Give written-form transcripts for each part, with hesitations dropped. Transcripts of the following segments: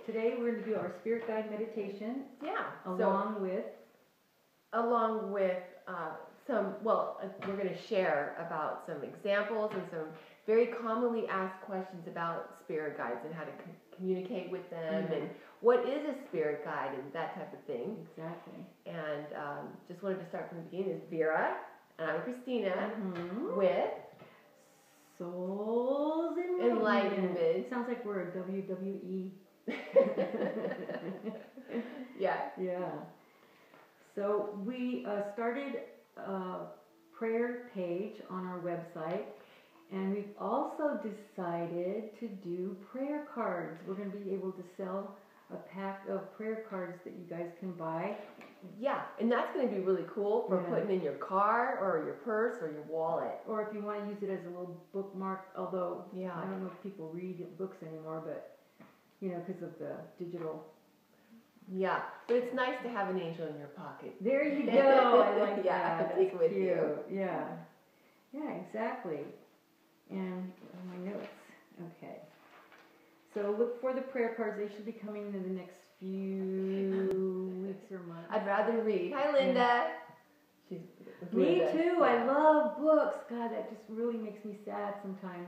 today we're going to do our spirit guide meditation. Yeah. Along with we're going to share about some examples and some very commonly asked questions about spirit guides and how to communicate with them and what is a spirit guide and that type of thing. Exactly. And just wanted to start from the beginning. Is Vera and I'm Christina with Souls Enlightenment. It sounds like we're a WWE. Yeah. So we started a prayer page on our website, and we've also decided to do prayer cards. We're going to be able to sell a pack of prayer cards that you guys can buy. Yeah, and that's going to be really cool for putting in your car or your purse or your wallet. Or if you want to use it as a little bookmark, although I don't know if people read books anymore, but, because of the digital. Yeah, but it's nice to have an angel in your pocket. There you go. I like that. Take it with you. Yeah, exactly. And my notes. Okay. So look for the prayer cards. They should be coming in the next few weeks or months. I'd rather read. Hi, Linda. Me too. Yeah. I love books. God, that just really makes me sad sometimes,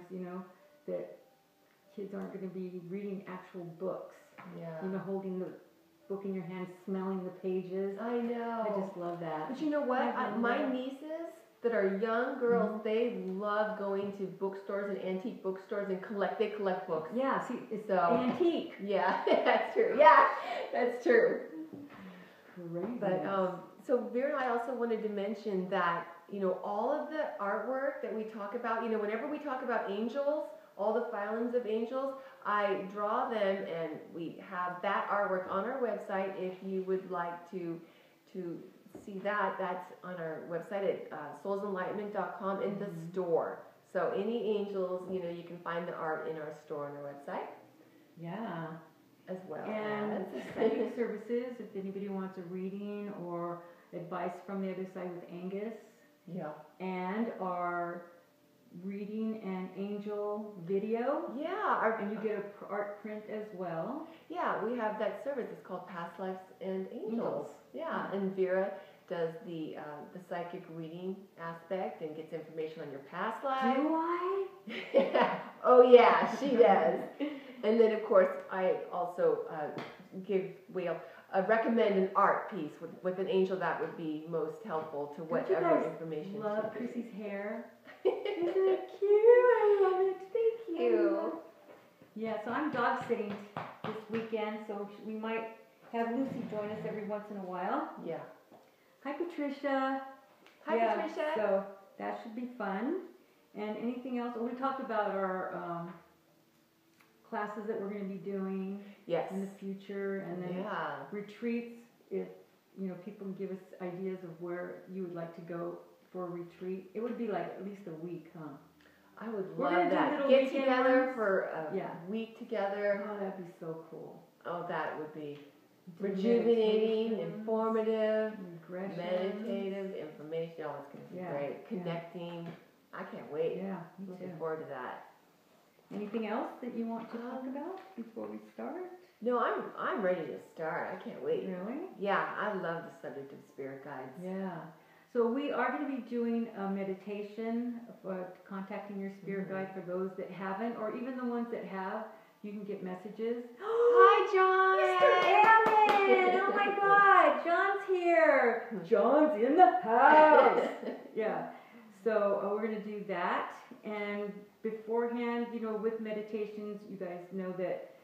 that kids aren't going to be reading actual books. Yeah. Holding the book in your hand, smelling the pages. I know. I just love that. But you know what? My nieces that are young girls, they love going to bookstores and antique bookstores and they collect books. Yeah, see, it's antique. Yeah, that's true. Yeah, that's true. Crazy. But so Vera and I also wanted to mention that, all of the artwork that we talk about, whenever we talk about angels, all the filings of angels, I draw them and we have that artwork on our website. If you would like to see that, that's on our website at soulsenlightenment.com in the store. So any angels, you can find the art in our store on our website. Yeah. As well. And psychic services, if anybody wants a reading or advice from the other side with Angus. Yeah. And our reading and angel video. Yeah. And you get an art print as well. Yeah, we have that service. It's called Past Lives and Angels. Yeah, and Vera does the psychic reading aspect and gets information on your past lives. Do I? Oh yeah, she does. And then of course I also recommend an art piece with an angel that would be most helpful to whatever information. Love Chrissy's hair. Isn't it cute? I love it. Thank you. Yeah, so I'm dog sitting this weekend, so we might have Lucy join us every once in a while. Yeah. Hi, Patricia. Hi, Patricia. So that should be fun. And anything else? We talked about our classes that we're going to be doing in the future, and then retreats. If people can give us ideas of where you would like to go for a retreat, it would be like at least a week, huh? I would love that. Get together for a week together. Oh, that'd be so cool. Oh, that would be rejuvenating, informative, meditative, information. Oh, it's going to be great. Connecting. I can't wait. Yeah, looking forward to that. Anything else that you want to talk about before we start? No, I'm ready to start. I can't wait. Really? Yeah, I love the subject of spirit guides. Yeah. So we are going to be doing a meditation for contacting your spirit guide for those that haven't, or even the ones that have. You can get messages. Hi, John! Mr. Alan! Oh my God, John's here! John's in the house! Yeah. So we're going to do that. And beforehand, with meditations, you guys know that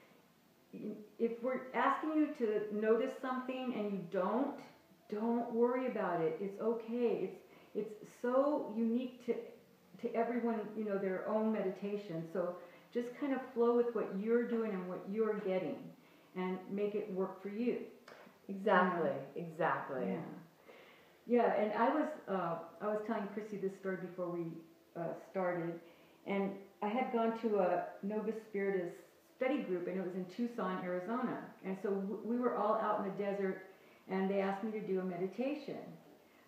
if we're asking you to notice something and you don't worry about it. It's okay. It's so unique to everyone, their own meditation. So just kind of flow with what you're doing and what you're getting, and make it work for you. Exactly. Exactly. Yeah. Yeah. And I was telling Chrissy this story before we started, and I had gone to a Novus Spiritus study group, and it was in Tucson, Arizona, and so we were all out in the desert. And they asked me to do a meditation.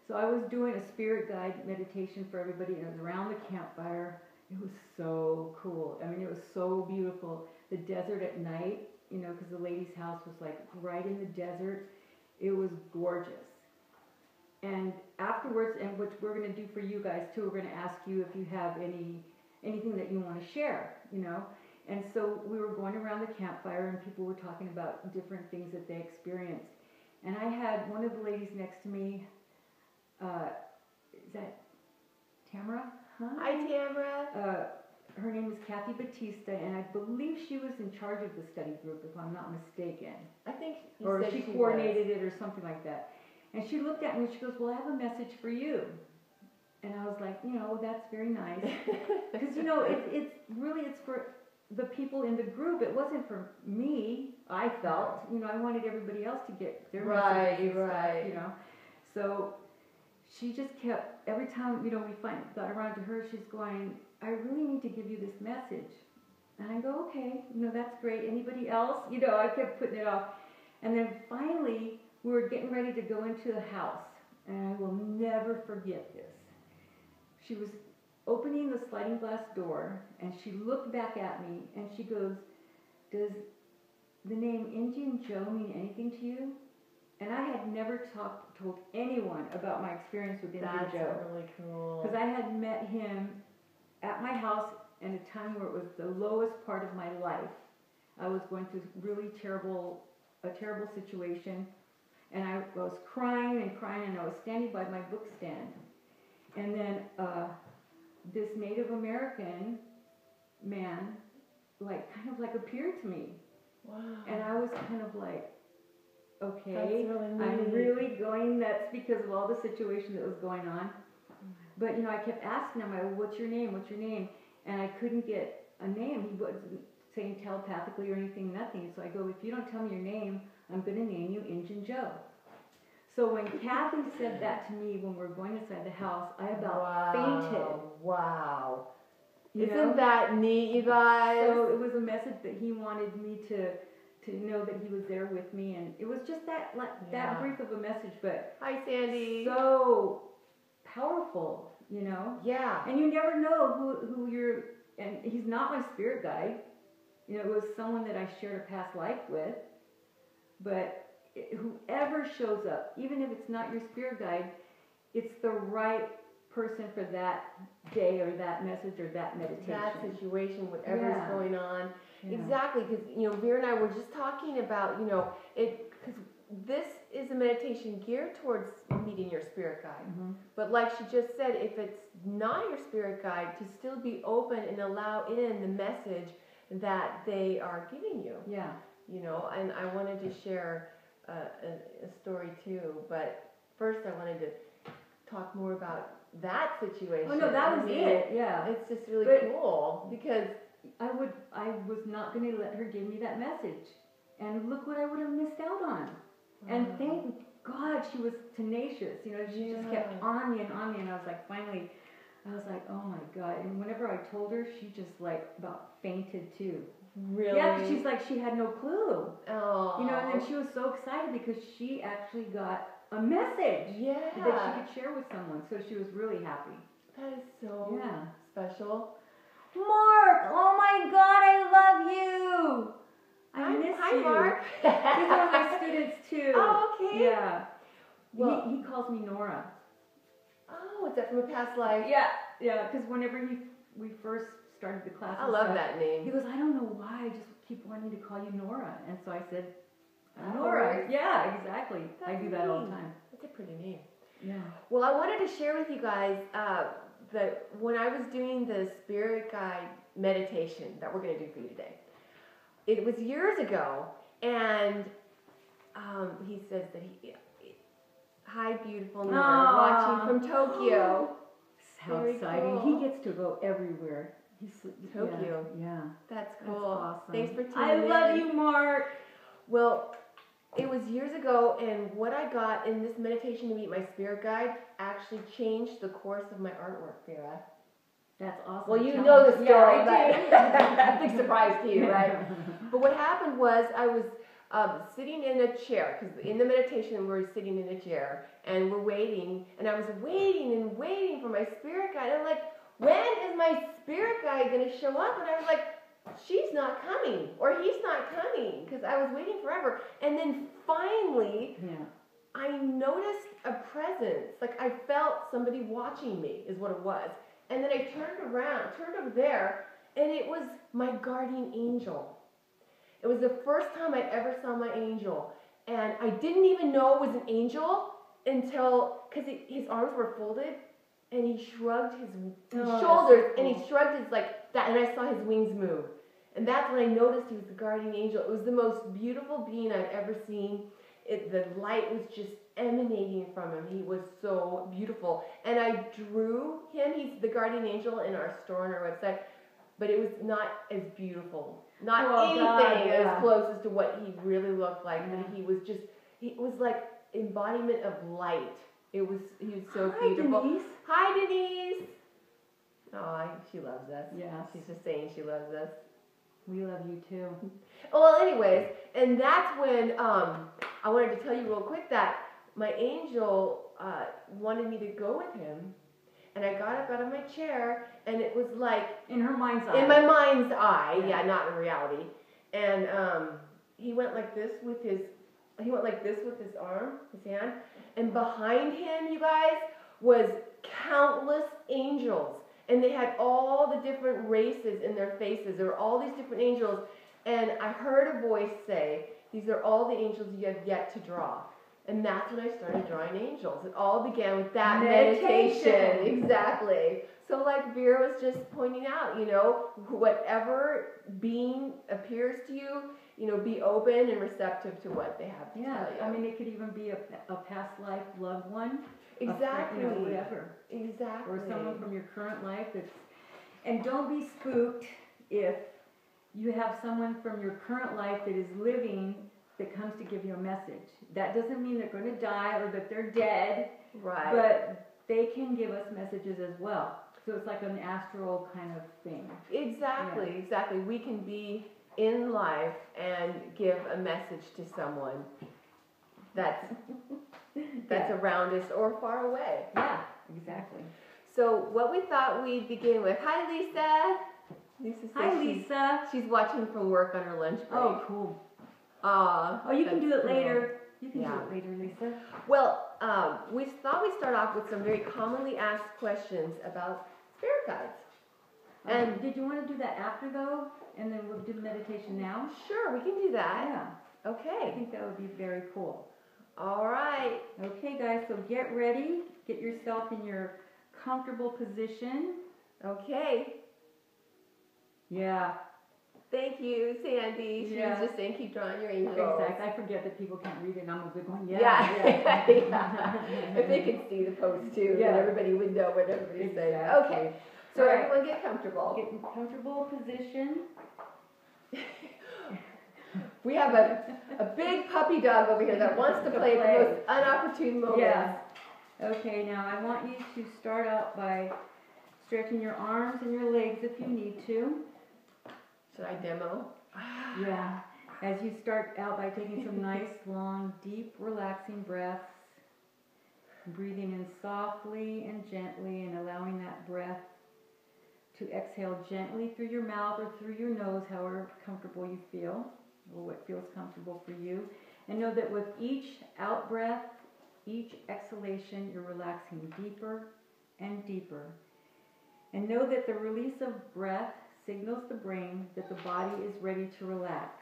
So I was doing a spirit guide meditation for everybody, and it was around the campfire. It was so cool. I mean, it was so beautiful. The desert at night, you know, because the lady's house was like right in the desert. It was gorgeous. And afterwards, and what we're going to do for you guys too, we're going to ask you if you have anything that you want to share, you know. And so we were going around the campfire, and people were talking about different things that they experienced. And I had one of the ladies next to me. Is that Tamara? Huh? Hi, Tamara. Her name is Kathy Batista, and I believe she was in charge of the study group, if I'm not mistaken. I think or she coordinated it or something like that. And she looked at me and she goes, well, I have a message for you. And I was like, you know, that's very nice. Because, you know, it's for the people in the group. It wasn't for me, I felt. You know, I wanted everybody else to get their message. Right. You know. So she just kept, every time, you know, we got around to her, she's going, I really need to give you this message. And I go, okay, you know, that's great. Anybody else? You know, I kept putting it off. And then finally, we were getting ready to go into the house. And I will never forget this. She was opening the sliding glass door, and she looked back at me, and she goes, does the name Indian Joe mean anything to you? And I had never told anyone about my experience with Indian Joe. That's really cool. Because I had met him at my house at a time where it was the lowest part of my life. I was going through a terrible situation, and I was crying, and I was standing by my book stand. And then this Native American man, kind of appeared to me. Wow. And I was kind of like, okay, really I'm really going nuts because of all the situation that was going on. But, you know, I kept asking him, what's your name? What's your name? And I couldn't get a name. He wasn't saying telepathically or anything, nothing. So I go, if you don't tell me your name, I'm going to name you Injun Joe. So when Kathy said that to me when we were going inside the house, I about fainted. Wow. Isn't Isn't that neat, you guys? So it was a message that he wanted me to know that he was there with me, and it was just that brief of a message, but hi, Sandy. So powerful, you know. Yeah. And you never know who you're. And he's not my spirit guide. You know, it was someone that I shared a past life with. But whoever shows up, even if it's not your spirit guide, it's the right person for that day or that message or that meditation. That situation, whatever's going on. Yeah. Exactly, because, you know, Vera and I were just talking about, you know, because this is a meditation geared towards meeting your spirit guide. Mm-hmm. But like she just said, if it's not your spirit guide, to still be open and allow in the message that they are giving you. Yeah. You know, and I wanted to share a story too, but first I wanted to talk more about that situation. Oh no, that was it. Yeah. It's just really cool because I was not going to let her give me that message. And look what I would have missed out on. And thank God she was tenacious. You know, she just kept on me. And I was like, finally, I was like, oh my God. And whenever I told her, she just about fainted too. Really? Yeah, she's like, she had no clue. Oh. You know, and then she was so excited because she actually got a message that she could share with someone. So she was really happy. That is so special. Mark, oh my God, I love you. I miss you. Hi, Mark. He's one of my students too. Oh, okay. Yeah. Well, he calls me Nora. Oh, is that from a past life? Yeah, because whenever we first started the class, I love that name. He goes, I don't know why, I just keep wanting to call you Nora. And so I said, Nora. Yeah, exactly. I do that all the time. That's a pretty name. Yeah. Well, I wanted to share with you guys that when I was doing the spirit guide meditation that we're going to do for you today, it was years ago, and he says that hi, beautiful Nora, watching from Tokyo. How exciting. Cool. He gets to go everywhere. Tokyo. Yeah. That's cool. That's awesome. Thanks for tuning in. I love you, Mark. Well, it was years ago, and what I got in this meditation to meet my spirit guide actually changed the course of my artwork, Vera. That's awesome. Well, you know the story, yeah, but big surprise to you, right? But what happened was I was sitting in a chair, because in the meditation we're sitting in a chair, and we're waiting, and I was waiting and waiting for my spirit guide. I'm like, when is my spirit guide going to show up? And I was like, she's not coming, or he's not coming, because I was waiting forever. And then finally, I noticed a presence. Like I felt somebody watching me is what it was. And then I turned over there, and it was my guardian angel. It was the first time I ever saw my angel. And I didn't even know it was an angel until, because his arms were folded, and he shrugged his shoulders, and he shrugged his like that, and I saw his wings move. And that's when I noticed he was the guardian angel. It was the most beautiful being I'd ever seen. The light was just emanating from him. He was so beautiful. And I drew him. He's the guardian angel in our store on our website. But it was not as beautiful. Not anything as close as to what he really looked like. But he was like embodiment of light. He was so beautiful. Denise. Hi, Denise. Oh, she loves us. Yeah. She's just saying she loves us. We love you too. Well, anyways, and that's when I wanted to tell you real quick that my angel wanted me to go with him, and I got up out of my chair, and it was like in her mind's eye. In my mind's eye, yeah, not in reality. And he went like this with his arm, his hand, and behind him, you guys, was countless angels. And they had all the different races in their faces. There were all these different angels. And I heard a voice say, these are all the angels you have yet to draw. And that's when I started drawing angels. It all began with that meditation. Exactly. So like Vera was just pointing out, whatever being appears to you, be open and receptive to what they have to tell you. I mean, it could even be a past life loved one. Exactly. Whatever. Exactly. Or someone from your current life and don't be spooked if you have someone from your current life that is living that comes to give you a message. That doesn't mean they're going to die or that they're dead. Right. But they can give us messages as well. So it's like an astral kind of thing. Exactly, exactly. We can be in life and give a message to someone that's around us or far away. Yeah, exactly. So what we thought we'd begin with. Hi, Lisa. Hi, Lisa. She's watching from work on her lunch break. Oh, cool. Oh, you can do it later. You can do it later, Lisa. Well, we thought we'd start off with some very commonly asked questions about spirit guides. And did you want to do that after, though? And then we'll do the meditation now? Sure, we can do that. Yeah. Okay. I think that would be very cool. All right. Okay, guys, so get ready. Get yourself in your comfortable position. Okay. Yeah. Thank you, Sandy. She was just saying, keep drawing your angels. Exactly. I forget that people can't read it, and I'm a big one. Yeah. If they could see the post, too, then everybody would know what everybody's saying. Okay. So everyone get comfortable. Get in comfortable position. We have a big puppy dog over here that wants to play at the most unopportune moments. Yeah. Okay, now I want you to start out by stretching your arms and your legs if you need to. Should I demo? Yeah. As you start out by taking some nice, long, deep, relaxing breaths, breathing in softly and gently and allowing that breath to exhale gently through your mouth or through your nose, however comfortable you feel, or what feels comfortable for you. And know that with each out breath, each exhalation, you're relaxing deeper and deeper. And know that the release of breath signals the brain that the body is ready to relax.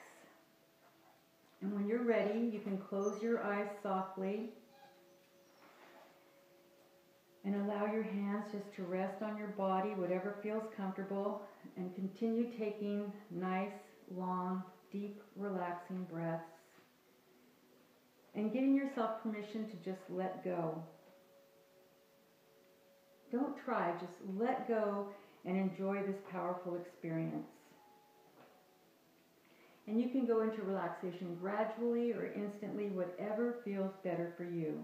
And when you're ready, you can close your eyes softly and allow your hands just to rest on your body, whatever feels comfortable, and continue taking nice, long, deep, relaxing breaths and giving yourself permission to just let go. Don't try, just let go and enjoy this powerful experience. And you can go into relaxation gradually or instantly, whatever feels better for you.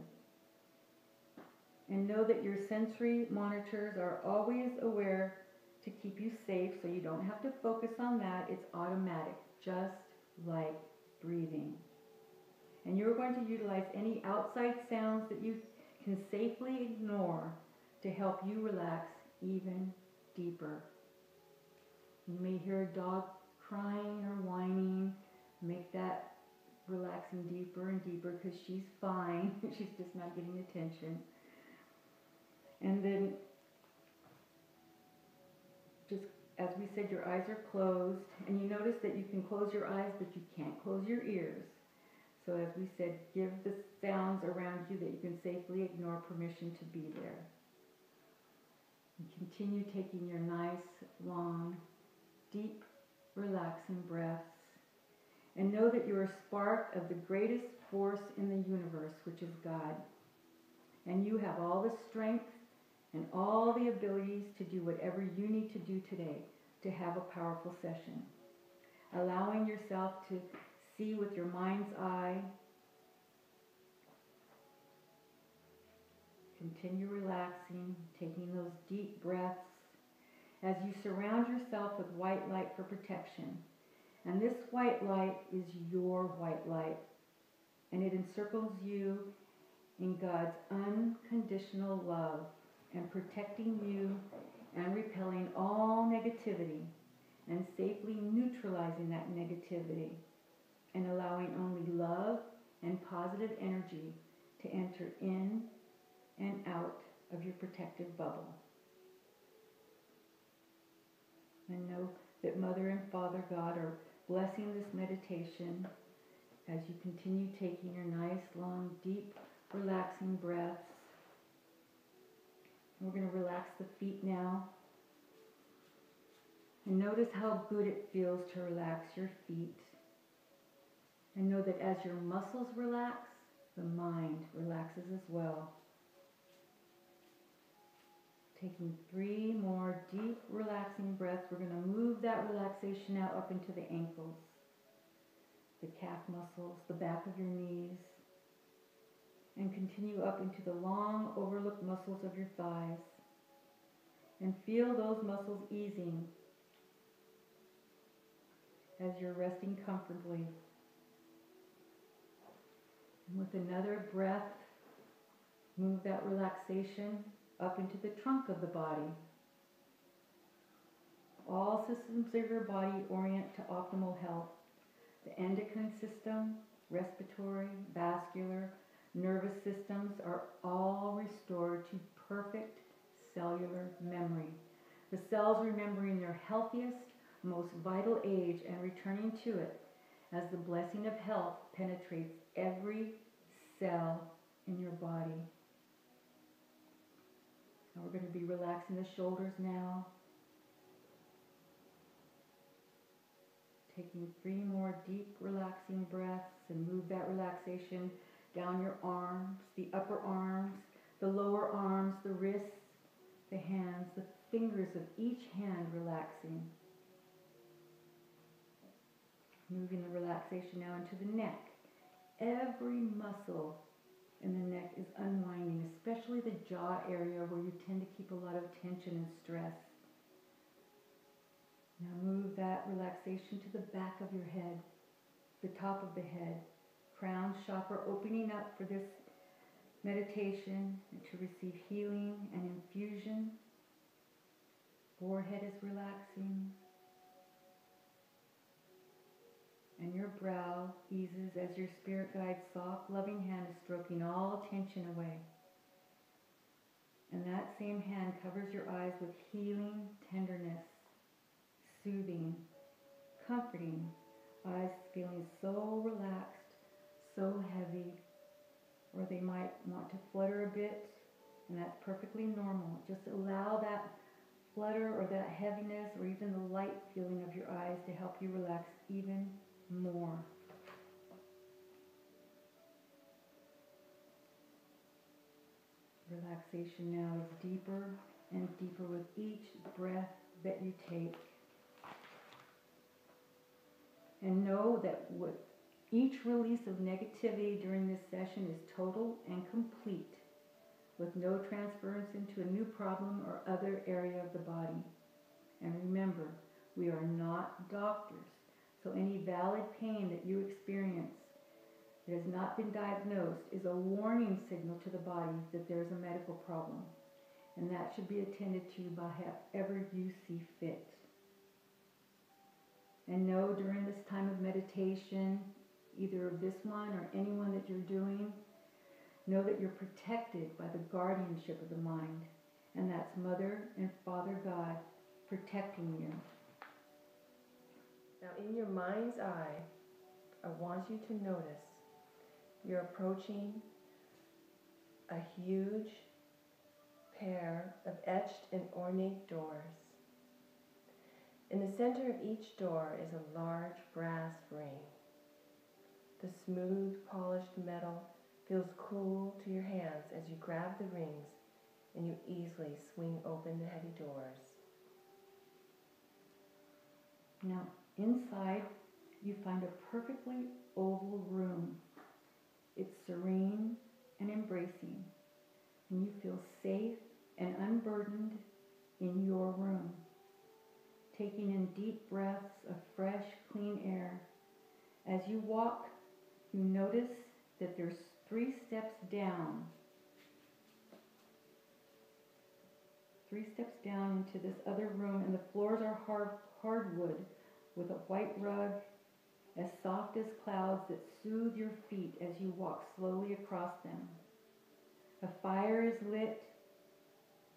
And know that your sensory monitors are always aware to keep you safe, so you don't have to focus on that. It's automatic, just like breathing. And you're going to utilize any outside sounds that you can safely ignore to help you relax even deeper. You may hear a dog crying or whining, make that relaxing deeper and deeper because she's fine. She's just not getting attention. And then, just as we said, your eyes are closed, and you notice that you can close your eyes, but you can't close your ears. So as we said, give the sounds around you that you can safely ignore permission to be there. And continue taking your nice, long, deep, relaxing breaths. And know that you're a spark of the greatest force in the universe, which is God. And you have all the strength and all the abilities to do whatever you need to do today to have a powerful session. Allowing yourself to see with your mind's eye. Continue relaxing, taking those deep breaths as you surround yourself with white light for protection. And this white light is your white light, and it encircles you in God's unconditional love and protecting you and repelling all negativity and safely neutralizing that negativity and allowing only love and positive energy to enter in and out of your protective bubble. And know that Mother and Father God are blessing this meditation as you continue taking your nice, long, deep, relaxing breaths. We're going to relax the feet now. And notice how good it feels to relax your feet. And know that as your muscles relax, the mind relaxes as well. Taking 3 more deep, relaxing breaths, we're going to move that relaxation out up into the ankles, the calf muscles, the back of your knees, and continue up into the long, overlooked muscles of your thighs. And feel those muscles easing as you're resting comfortably. And with another breath, move that relaxation up into the trunk of the body. All systems of your body orient to optimal health. The endocrine system, respiratory, vascular, nervous systems are all restored to perfect cellular memory. The cells remembering their healthiest, most vital age and returning to it as the blessing of health penetrates every cell in your body. And we're going to be relaxing the shoulders now. Taking 3 more deep, relaxing breaths and move that relaxation down your arms, the upper arms, the lower arms, the wrists, the hands, the fingers of each hand relaxing. Moving the relaxation now into the neck. Every muscle in the neck is unwinding, especially the jaw area where you tend to keep a lot of tension and stress. Now move that relaxation to the back of your head, the top of the head, crown chakra opening up for this meditation and to receive healing and infusion. Forehead is relaxing. And your brow eases as your spirit guide's soft, loving hand is stroking all tension away. And that same hand covers your eyes with healing tenderness, soothing, comforting, eyes feeling so relaxed, so heavy, or they might want to flutter a bit, and that's perfectly normal. Just allow that flutter or that heaviness or even the light feeling of your eyes to help you relax even more. Relaxation now is deeper and deeper with each breath that you take. And know that with each release of negativity during this session is total and complete, with no transference into a new problem or other area of the body. And remember, we are not doctors. So any valid pain that you experience that has not been diagnosed is a warning signal to the body that there is a medical problem. And that should be attended to by however you see fit. And know during this time of meditation, either of this one or any one that you're doing, know that you're protected by the guardianship of the mind. And that's Mother and Father God protecting you. Now in your mind's eye, I want you to notice you're approaching a huge pair of etched and ornate doors. In the center of each door is a large brass ring. The smooth, polished metal feels cool to your hands as you grab the rings and you easily swing open the heavy doors. Now, inside, you find a perfectly oval room. It's serene and embracing, and you feel safe and unburdened in your room, taking in deep breaths of fresh, clean air. As you walk, you notice that there's 3 steps down. 3 steps down into this other room, and the floors are hardwood with a white rug as soft as clouds that soothe your feet as you walk slowly across them. A fire is lit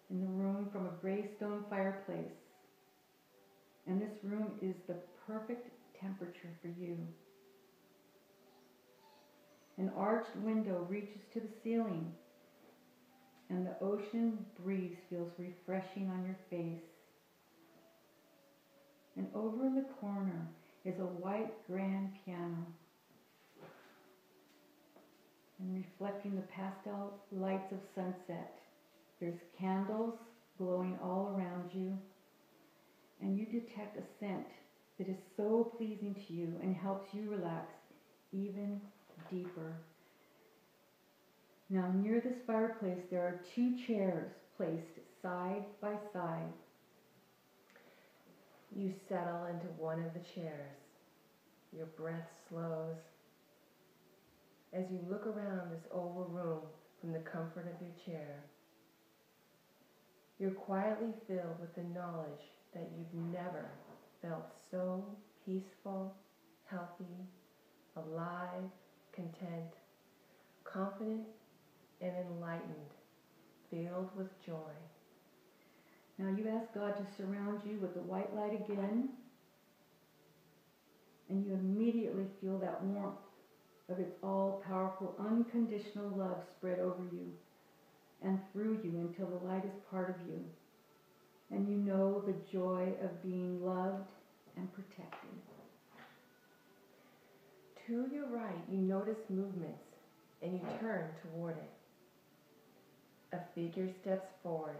in the room from a gray stone fireplace, and this room is the perfect temperature for you. An arched window reaches to the ceiling, and the ocean breeze feels refreshing on your face. And over in the corner is a white grand piano, and reflecting the pastel lights of sunset. There's candles glowing all around you, and you detect a scent that is so pleasing to you and helps you relax even deeper. Now, near this fireplace, there are 2 chairs placed side by side. You settle into one of the chairs. Your breath slows. As you look around this oval room from the comfort of your chair, you're quietly filled with the knowledge that you've never felt so peaceful, healthy, alive, content, confident, and enlightened, filled with joy. Now you ask God to surround you with the white light again, and you immediately feel that warmth of its all-powerful, unconditional love spread over you and through you until the light is part of you. And you know the joy of being loved and protected. To your right, you notice movements, and you turn toward it. A figure steps forward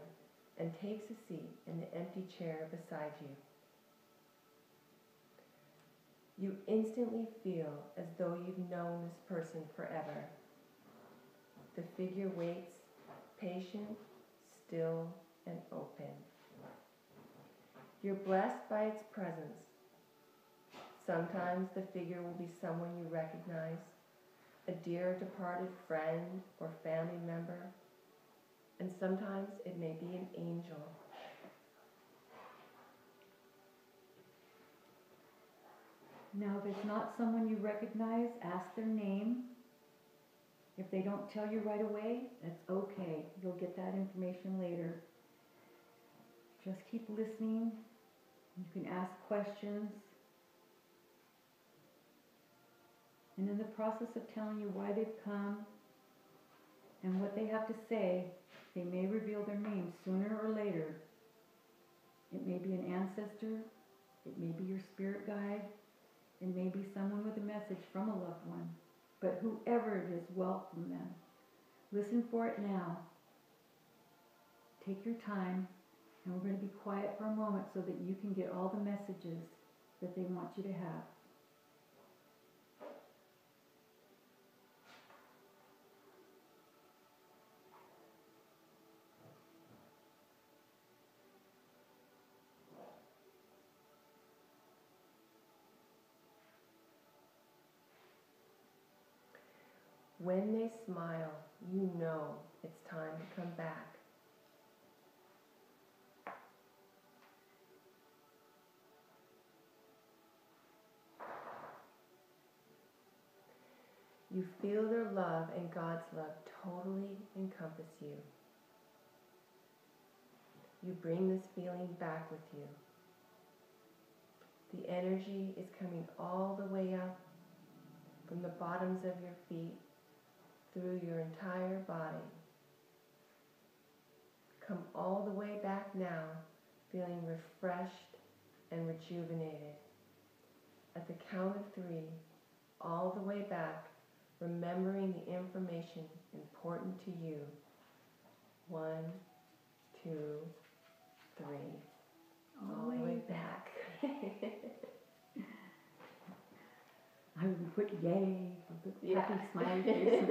and takes a seat in the empty chair beside you. You instantly feel as though you've known this person forever. The figure waits, patient, still, and open. You're blessed by its presence. Sometimes the figure will be someone you recognize, a dear departed friend or family member, and sometimes it may be an angel. Now, if it's not someone you recognize, ask their name. If they don't tell you right away, that's okay. You'll get that information later. Just keep listening. You can ask questions. And in the process of telling you why they've come and what they have to say, they may reveal their name sooner or later. It may be an ancestor. It may be your spirit guide. It may be someone with a message from a loved one. But whoever it is, welcome them. Listen for it now. Take your time, and we're going to be quiet for a moment so that you can get all the messages that they want you to have. When they smile, you know it's time to come back. You feel their love and God's love totally encompass you. You bring this feeling back with you. The energy is coming all the way up from the bottoms of your feet through your entire body. Come all the way back now, feeling refreshed and rejuvenated. At the count of 3, all the way back, remembering the information important to you. 1, 2, 3. All the way back. I would put yay with the happy smiley face.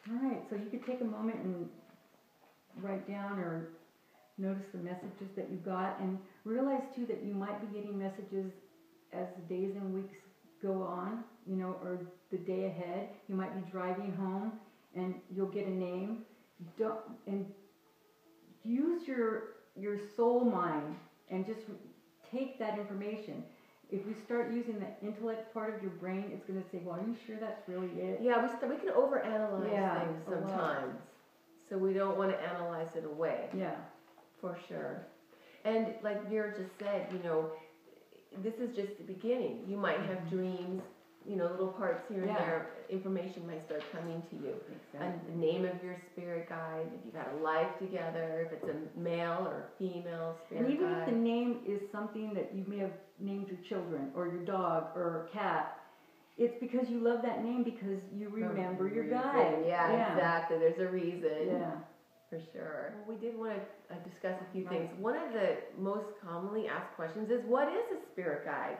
All right, so you could take a moment and write down or notice the messages that you got, and realize too that you might be getting messages as the days and weeks go on, you know, or the day ahead. You might be driving home and you'll get a name. And use your soul mind and just take that information. If we start using the intellect part of your brain, it's going to say, well, are you sure that's really it? Yeah, we can overanalyze things sometimes. So we don't want to analyze it away. Yeah. For sure. And like Vera just said, you know, this is just the beginning. You might have dreams, you know, little parts here and there. Information might start coming to you. Exactly. And the name of your spirit guide, if you've had a life together, if it's a male or female spirit guide. And even if the name is something that you may have named your children or your dog or cat, it's because you love that name because you remember your guide. Yeah, exactly. There's a reason. Yeah. For sure. Well, we did want to discuss a few things. One of the most commonly asked questions is, what is a spirit guide?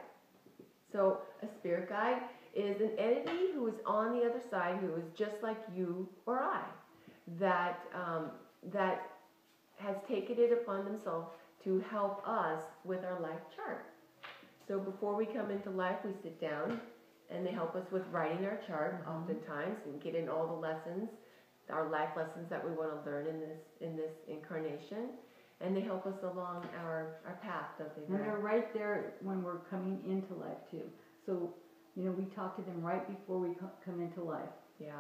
So a spirit guide is an entity who is on the other side, who is just like you or I, that has taken it upon themselves to help us with our life chart. So before we come into life, we sit down and they help us with writing our chart oftentimes and get in all the lessons, our life lessons that we want to learn in this incarnation, and they help us along our path, don't they? And they're right there when we're coming into life too. So, you know, we talk to them right before we come into life. Yeah.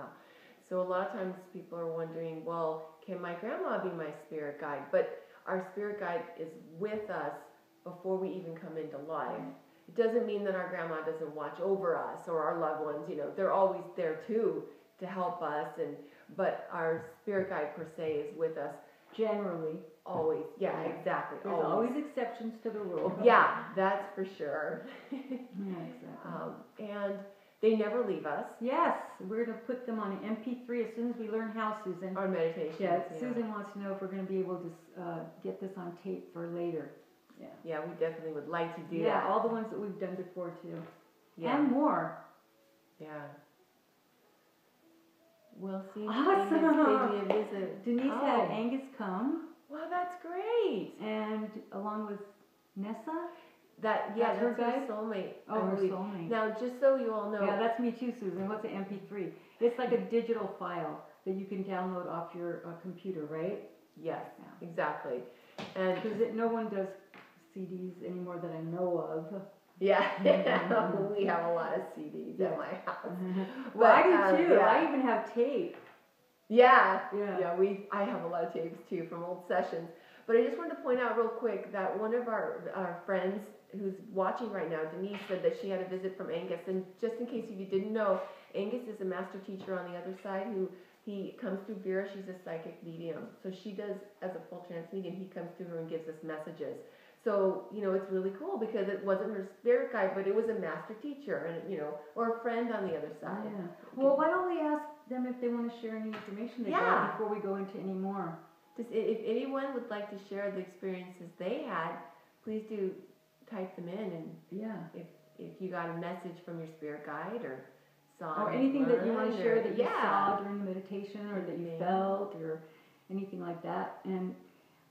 So a lot of times people are wondering, well, can my grandma be my spirit guide? But our spirit guide is with us before we even come into life. It doesn't mean that our grandma doesn't watch over us or our loved ones. You know, they're always there too to help us, but our spirit guide per se is with us generally. Always. Yeah, exactly. There's always exceptions to the rule. Yeah, that's for sure. Yeah, exactly. And they never leave us. Yes, we're going to put them on an MP3 as soon as we learn how, Susan. Our meditation. Yeah, Susan wants to know if we're going to be able to get this on tape for later. Yeah. Yeah, we definitely would like to do that. Yeah, all the ones that we've done before too. Yeah. And more. Yeah. We'll see. Awesome. Angus paid me a visit. Denise had Angus come. Wow, that's great. And along with Nessa. That's her soulmate. Oh, her soulmate. Now, just so you all know. Yeah, that's me too, Susan. What's an MP3? It's like a digital file that you can download off your computer, right? Yes, exactly. And because no one does CDs anymore that I know of. Yeah, we have a lot of CDs at my house. Well, I do too. I even have tape. Yeah. I have a lot of tapes too from old sessions. But I just wanted to point out real quick that one of our friends who's watching right now, Denise, said that she had a visit from Angus. And just in case if you didn't know, Angus is a master teacher on the other side he comes through Vera. She's a psychic medium. So she does, as a full trance medium, he comes through her and gives us messages. So, you know, it's really cool because it wasn't her spirit guide, but it was a master teacher and, you know, or a friend on the other side. Yeah. Well, why don't we ask them if they want to share any information they got before we go into any more? If anyone would like to share the experiences they had, please do type them in. And if you got a message from your spirit guide or saw or anything that you want to share that you saw during the meditation or that you felt or anything like that, and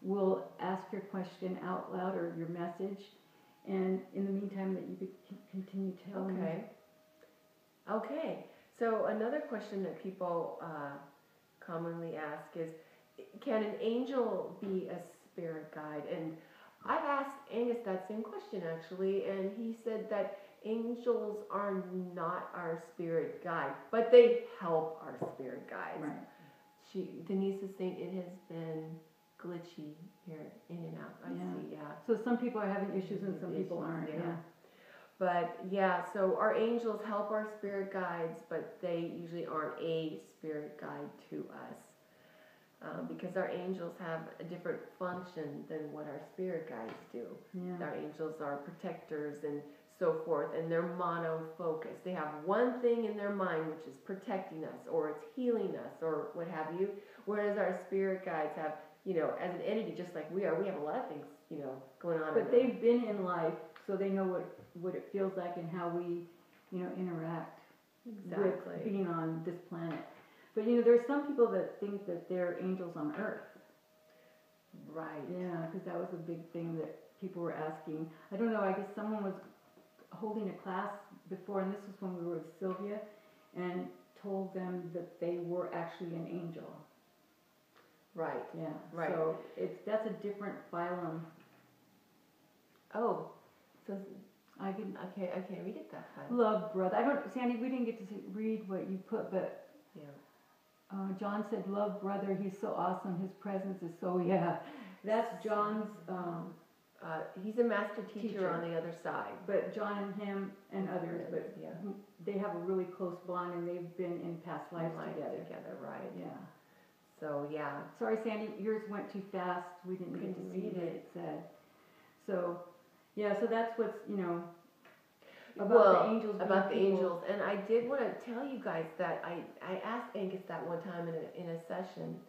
we'll ask your question out loud or your message, and in the meantime that you could continue telling. Okay. So another question that people commonly ask is, can an angel be a spirit guide? And I've asked Angus that same question actually, and he said that angels are not our spirit guide, but they help our spirit guides. Right. Denise is saying it has been glitchy here, in and out. I see, yeah. So some people are having issues and some people aren't. Yeah. But yeah, so our angels help our spirit guides, but they usually aren't a spirit guide to us. Because our angels have a different function than what our spirit guides do. Yeah. Our angels are protectors and so forth, and they're mono-focused. They have one thing in their mind, which is protecting us, or it's healing us, or what have you. Whereas our spirit guides have, as an entity, just like we are, we have a lot of things, going on. But they've been in life, so they know what it feels like and how we, interact with being on this planet. But there's some people that think that they're angels on Earth. Right. Yeah, because that was a big thing that people were asking. I don't know, I guess someone was holding a class before, and this was when we were with Sylvia, and told them that they were actually an angel. Right. Yeah. Right. So that's a different phylum. Oh, so I can't read it that fast. Love brother. Sandy, we didn't get to read what you put, but yeah. John said, love brother, he's so awesome, his presence is so, that's John's, he's a master teacher on the other side. But John and him and others, but they have a really close bond, and they've been in past lives together. Right. Yeah. So, yeah. Sorry, Sandy, yours went too fast. We didn't get to see what it said. So, so that's what's, about the angels. About the angels. And I did want to tell you guys that I asked Angus that one time in a session.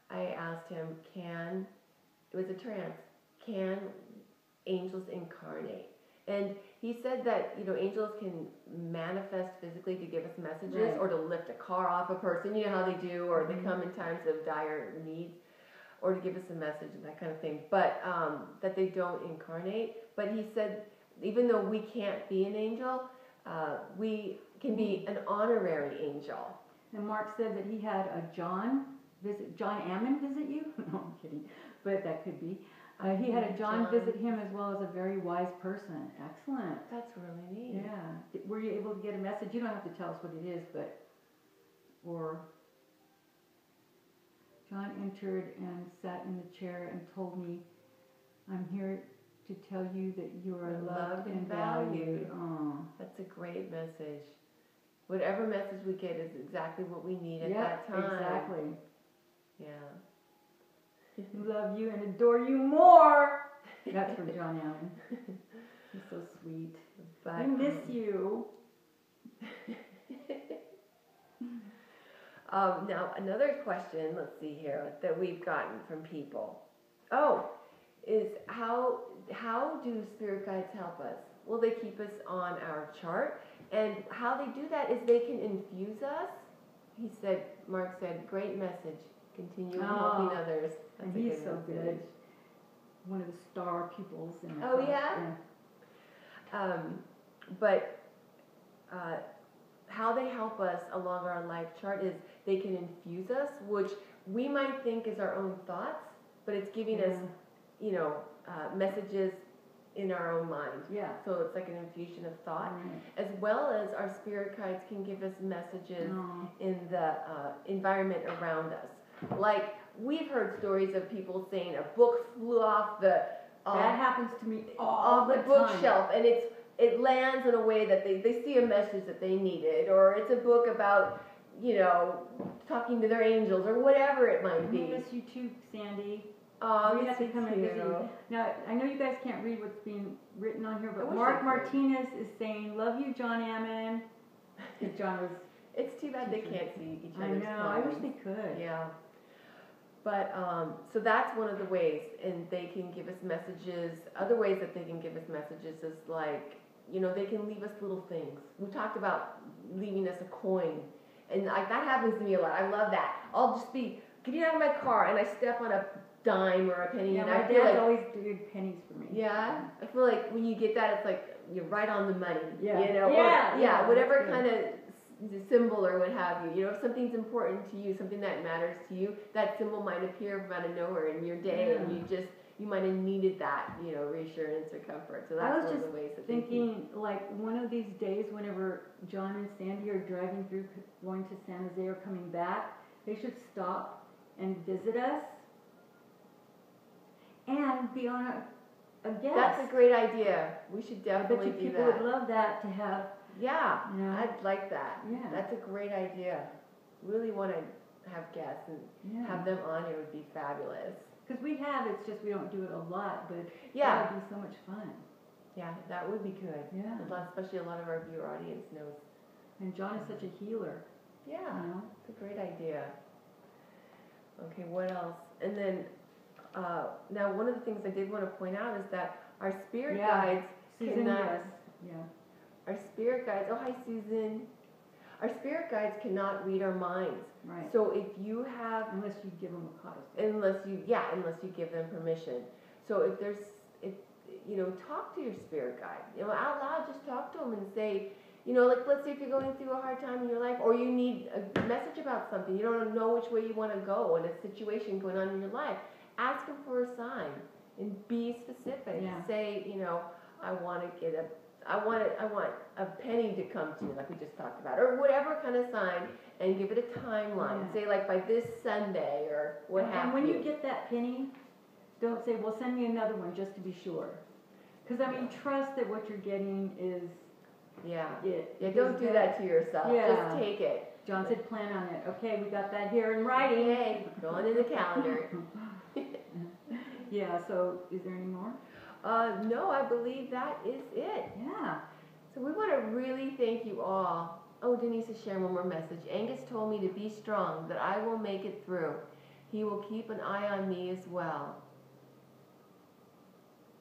I asked him, it was a trance, can angels incarnate? And he said that, angels can manifest physically to give us messages, or to lift a car off a person, how they do, or they come in times of dire need, or to give us a message and that kind of thing, but that they don't incarnate. But he said, even though we can't be an angel, we can be an honorary angel. And Mark said that he had a John Ammon visit you. No, I'm kidding, but that could be. He had a John visit him, as well as a very wise person. Excellent. That's really neat. Yeah. Were you able to get a message? You don't have to tell us what it is, or John entered and sat in the chair and told me, I'm here to tell you that you are loved and valued. Oh. That's a great message. Whatever message we get is exactly what we need at that time. Exactly. Yeah. Love you and adore you more. That's from John Allen. He's so sweet. But I miss you. Now, another question, let's see here, that we've gotten from people. Is how do spirit guides help us? Well, they keep us on our chart, and how they do that is they can infuse us. Mark said, great message. Continue helping others. And he's so good. One of the star pupils. But how they help us along our life chart is they can infuse us, which we might think is our own thoughts, but it's giving us, messages in our own mind. Yeah. So it's like an infusion of thought, as well as our spirit guides can give us messages in the environment around us. Like, we've heard stories of people saying a book flew off the that happens to me off the bookshelf, and it lands in a way that they see a message that they needed, or it's a book about talking to their angels, or whatever it might be. We miss you too, Sandy. We have to come and visit you. Now, I know you guys can't read what's being written on here, but Mark Martinez is saying, love you, John Ammon. John was... It's too bad they can't see each other's I know, I wish they could. Yeah. But, so that's one of the ways, and they can give us messages. Other ways that they can give us messages is like, they can leave us little things. We talked about leaving us a coin, and that happens to me a lot. I love that. I'll just be getting out of my car, and I step on a dime or a penny, and I feel like always did pennies for me. Yeah, I feel like when you get that, it's like you're right on the money. Yeah. Whatever kind of symbol or what have you. If something's important to you, something that matters to you, that symbol might appear from out of nowhere in your day, and you might have needed that, you know, reassurance or comfort. So that's one of the ways that thinking, like, one of these days, whenever John and Sandy are driving through, going to San Jose or coming back, they should stop and visit us and be on a guest. That's a great idea. We should definitely do that. People would love that to have. Yeah, you know? I'd like that. Yeah. That's a great idea. Really want to have guests and have them on here would be fabulous. Because we have, it's just we don't do it a lot, but yeah, that would be so much fun. Yeah, that would be good. Yeah. Especially a lot of our viewer audience knows. And John is such a healer. Yeah, you know? It's a great idea. Okay, what else? And then, now one of the things I did want to point out is that our spirit guides cannot. Our spirit guides. Oh, hi, Susan. Our spirit guides cannot read our minds. Right. So if you have, unless you give them a cause. Unless you give them permission. So if you know, talk to your spirit guide. You know, out loud, just talk to them and say, you know, like, let's say if you're going through a hard time in your life, or you need a message about something, you don't know which way you want to go in a situation going on in your life, ask them for a sign and be specific. Yeah. Say, you know, I want a penny to come to you, like we just talked about, or whatever kind of sign, and give it a timeline. Yeah. Say, like, by this Sunday, or what have you. And when you get that penny, don't say, well, send me another one just to be sure. Because, I mean, trust that what you're getting is it. Yeah, don't do that to yourself. Yeah. Just take it. John said plan on it. Okay, we got that here in writing. Okay, going in the calendar. Yeah, so is there any more? No, I believe that is it. Yeah. So we want to really thank you all. Oh, Denise is sharing one more message. Angus told me to be strong, that I will make it through. He will keep an eye on me as well.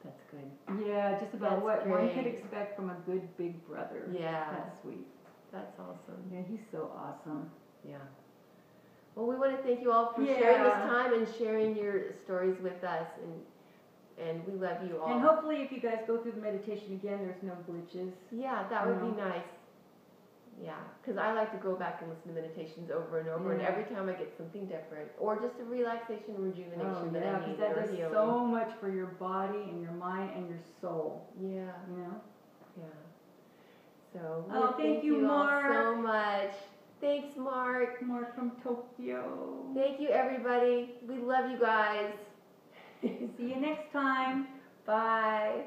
That's good. Yeah, just about what great. one could expect from a good big brother. Yeah. That's sweet. That's awesome. Yeah, he's so awesome. Yeah. Well, we want to thank you all for sharing this time and sharing your stories with us, and we love you all. And hopefully if you guys go through the meditation again, there's no glitches. Yeah, that would be nice. Yeah, because I like to go back and listen to meditations over and over, and every time I get something different, or just a relaxation and rejuvenation that I need. That does so much for your body and your mind and your soul. Yeah. You know? Yeah. So, thank you, Mark. all so much. Thanks, Mark. Mark from Tokyo. Thank you, everybody. We love you guys. See you next time. Bye.